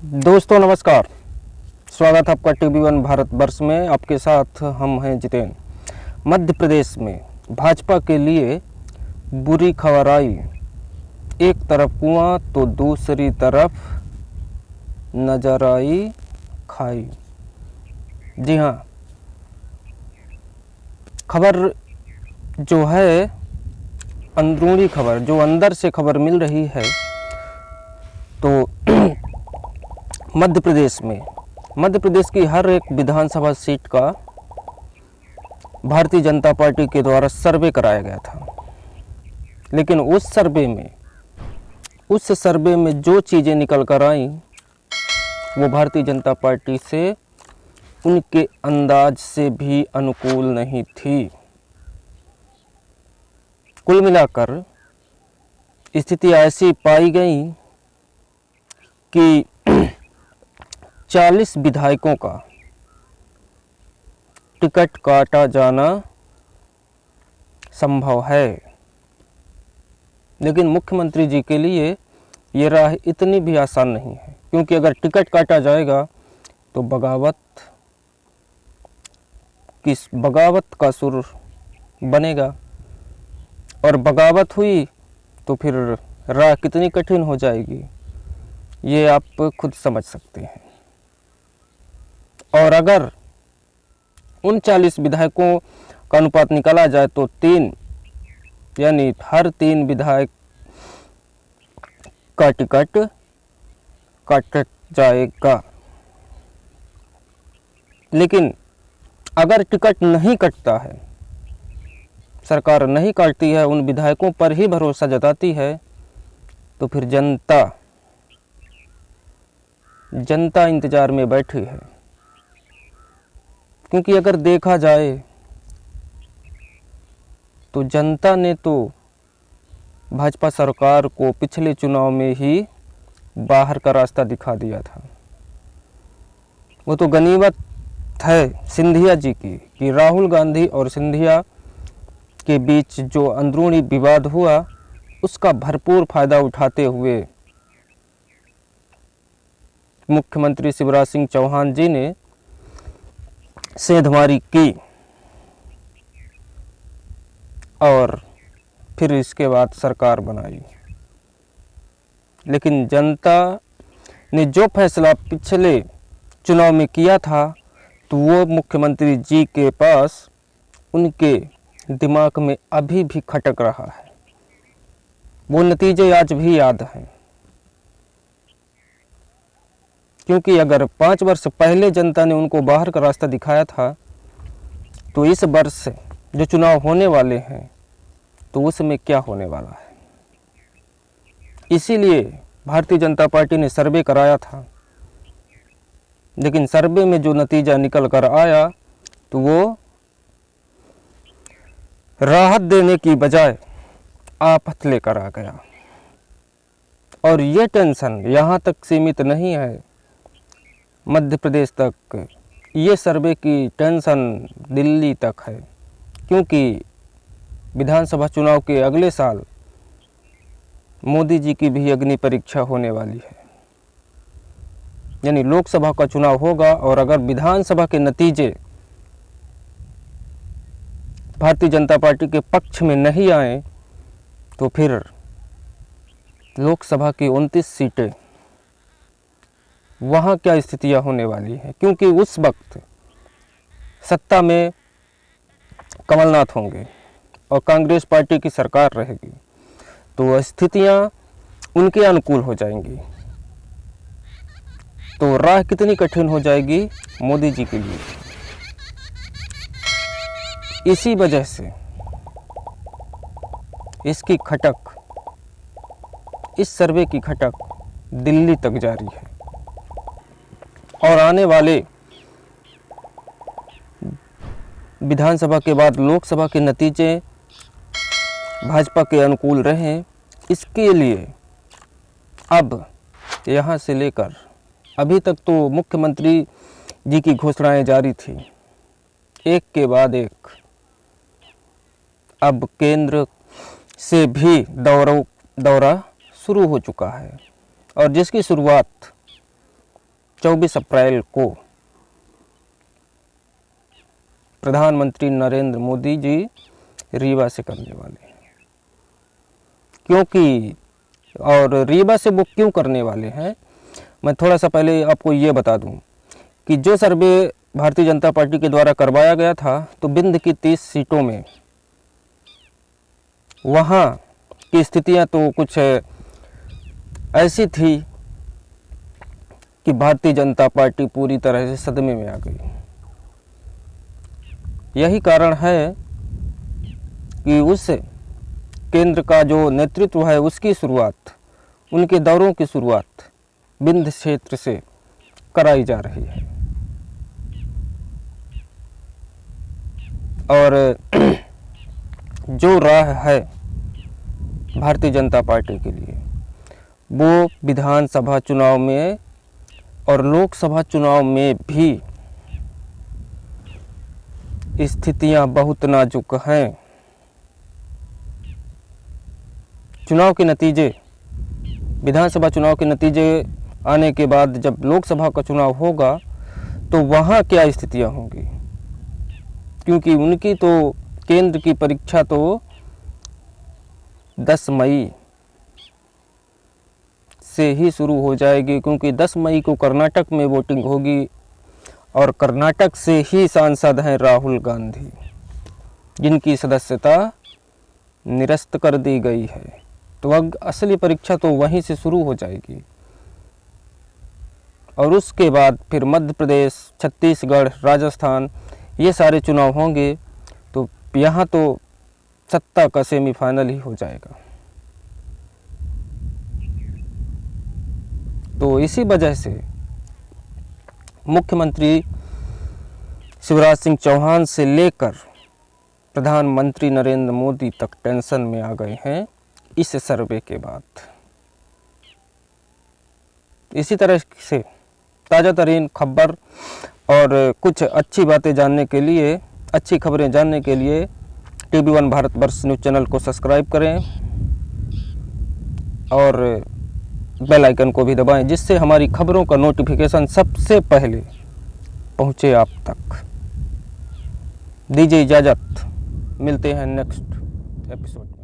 दोस्तों नमस्कार, स्वागत है आपका टीवी1 भारतवर्ष में। आपके साथ हम हैं जितेंद्र। मध्य प्रदेश में भाजपा के लिए बुरी खबर आई। एक तरफ कुआं तो दूसरी तरफ नजर आई खाई। जी हाँ, खबर जो है अंदरूनी खबर, जो अंदर से खबर मिल रही है, तो मध्य प्रदेश की हर एक विधानसभा सीट का भारतीय जनता पार्टी के द्वारा सर्वे कराया गया था। लेकिन उस सर्वे में जो चीज़ें निकल कर आई वो भारतीय जनता पार्टी से उनके अंदाज से भी अनुकूल नहीं थी। कुल मिलाकर स्थिति ऐसी पाई गई कि 40 विधायकों का टिकट काटा जाना संभव है। लेकिन मुख्यमंत्री जी के लिए ये राह इतनी भी आसान नहीं है, क्योंकि अगर टिकट काटा जाएगा तो बगावत का सुर बनेगा, और बगावत हुई तो फिर राह कितनी कठिन हो जाएगी ये आप खुद समझ सकते हैं। और अगर उन 40 विधायकों का अनुपात निकाला जाए तो 3 यानी हर 3 विधायक का टिकट काट जाएगा। लेकिन अगर टिकट नहीं कटता है, सरकार नहीं काटती है, उन विधायकों पर ही भरोसा जताती है, तो फिर जनता इंतजार में बैठी है। क्योंकि अगर देखा जाए तो जनता ने तो भाजपा सरकार को पिछले चुनाव में ही बाहर का रास्ता दिखा दिया था। वो तो गनीमत है सिंधिया जी की कि राहुल गांधी और सिंधिया के बीच जो अंदरूनी विवाद हुआ उसका भरपूर फायदा उठाते हुए मुख्यमंत्री शिवराज सिंह चौहान जी ने सेंधमारी की, और फिर इसके बाद सरकार बनाई। लेकिन जनता ने जो फैसला पिछले चुनाव में किया था, तो वो मुख्यमंत्री जी के पास उनके दिमाग में अभी भी खटक रहा है। वो नतीजे आज भी याद हैं। क्योंकि अगर 5 वर्ष पहले जनता ने उनको बाहर का रास्ता दिखाया था, तो इस वर्ष जो चुनाव होने वाले हैं तो उसमें क्या होने वाला है। इसीलिए भारतीय जनता पार्टी ने सर्वे कराया था। लेकिन सर्वे में जो नतीजा निकल कर आया तो वो राहत देने की बजाय आफत लेकर आ गया। और ये टेंशन यहाँ तक सीमित नहीं है, मध्य प्रदेश तक ये सर्वे की टेंशन दिल्ली तक है। क्योंकि विधानसभा चुनाव के अगले साल मोदी जी की भी अग्नि परीक्षा होने वाली है। यानी लोकसभा का चुनाव होगा, और अगर विधानसभा के नतीजे भारतीय जनता पार्टी के पक्ष में नहीं आए तो फिर लोकसभा की 29 सीटें, वहाँ क्या स्थितियाँ होने वाली हैं। क्योंकि उस वक्त सत्ता में कमलनाथ होंगे और कांग्रेस पार्टी की सरकार रहेगी, तो स्थितियाँ उनके अनुकूल हो जाएंगी। तो राह कितनी कठिन हो जाएगी मोदी जी के लिए। इसी वजह से इसकी खटक, इस सर्वे की खटक दिल्ली तक जारी है। और आने वाले विधानसभा के बाद लोकसभा के नतीजे भाजपा के अनुकूल रहें, इसके लिए अब यहाँ से लेकर अभी तक तो मुख्यमंत्री जी की घोषणाएं जारी थी, एक के बाद एक। अब केंद्र से भी दौरा शुरू हो चुका है, और जिसकी शुरुआत 24 अप्रैल को प्रधानमंत्री नरेंद्र मोदी जी रीवा से करने वाले हैं। क्योंकि और रीवा से वो क्यों करने वाले हैं, मैं थोड़ा सा पहले आपको ये बता दूं कि जो सर्वे भारतीय जनता पार्टी के द्वारा करवाया गया था, तो विंध्य की 30 सीटों में वहाँ की स्थितियाँ तो कुछ ऐसी थी कि भारतीय जनता पार्टी पूरी तरह से सदमे में आ गई। यही कारण है कि उस केंद्र का जो नेतृत्व है उसकी शुरुआत, उनके दौरों की शुरुआत विंध्य क्षेत्र से कराई जा रही है। और जो राह है भारतीय जनता पार्टी के लिए, वो विधानसभा चुनाव में और लोकसभा चुनाव में भी स्थितियां बहुत नाजुक हैं। चुनाव के नतीजे, विधानसभा चुनाव के नतीजे आने के बाद जब लोकसभा का चुनाव होगा तो वहाँ क्या स्थितियां होंगी, क्योंकि उनकी तो केंद्र की परीक्षा तो 10 मई से ही शुरू हो जाएगी, क्योंकि 10 मई को कर्नाटक में वोटिंग होगी और कर्नाटक से ही सांसद हैं राहुल गांधी, जिनकी सदस्यता निरस्त कर दी गई है। तो अब असली परीक्षा तो वहीं से शुरू हो जाएगी। और उसके बाद फिर मध्य प्रदेश, छत्तीसगढ़, राजस्थान, ये सारे चुनाव होंगे। तो यहाँ तो सत्ता का सेमीफाइनल ही हो जाएगा। तो इसी वजह से मुख्यमंत्री शिवराज सिंह चौहान से लेकर प्रधानमंत्री नरेंद्र मोदी तक टेंशन में आ गए हैं इस सर्वे के बाद। इसी तरह से ताज़ा तरीन खबर और कुछ अच्छी बातें जानने के लिए, अच्छी खबरें जानने के लिए TV1 भारतवर्ष न्यूज़ चैनल को सब्सक्राइब करें और बेल आइकन को भी दबाएं, जिससे हमारी खबरों का नोटिफिकेशन सबसे पहले पहुंचे आप तक। दीजिए इजाज़त, मिलते हैं नेक्स्ट एपिसोड।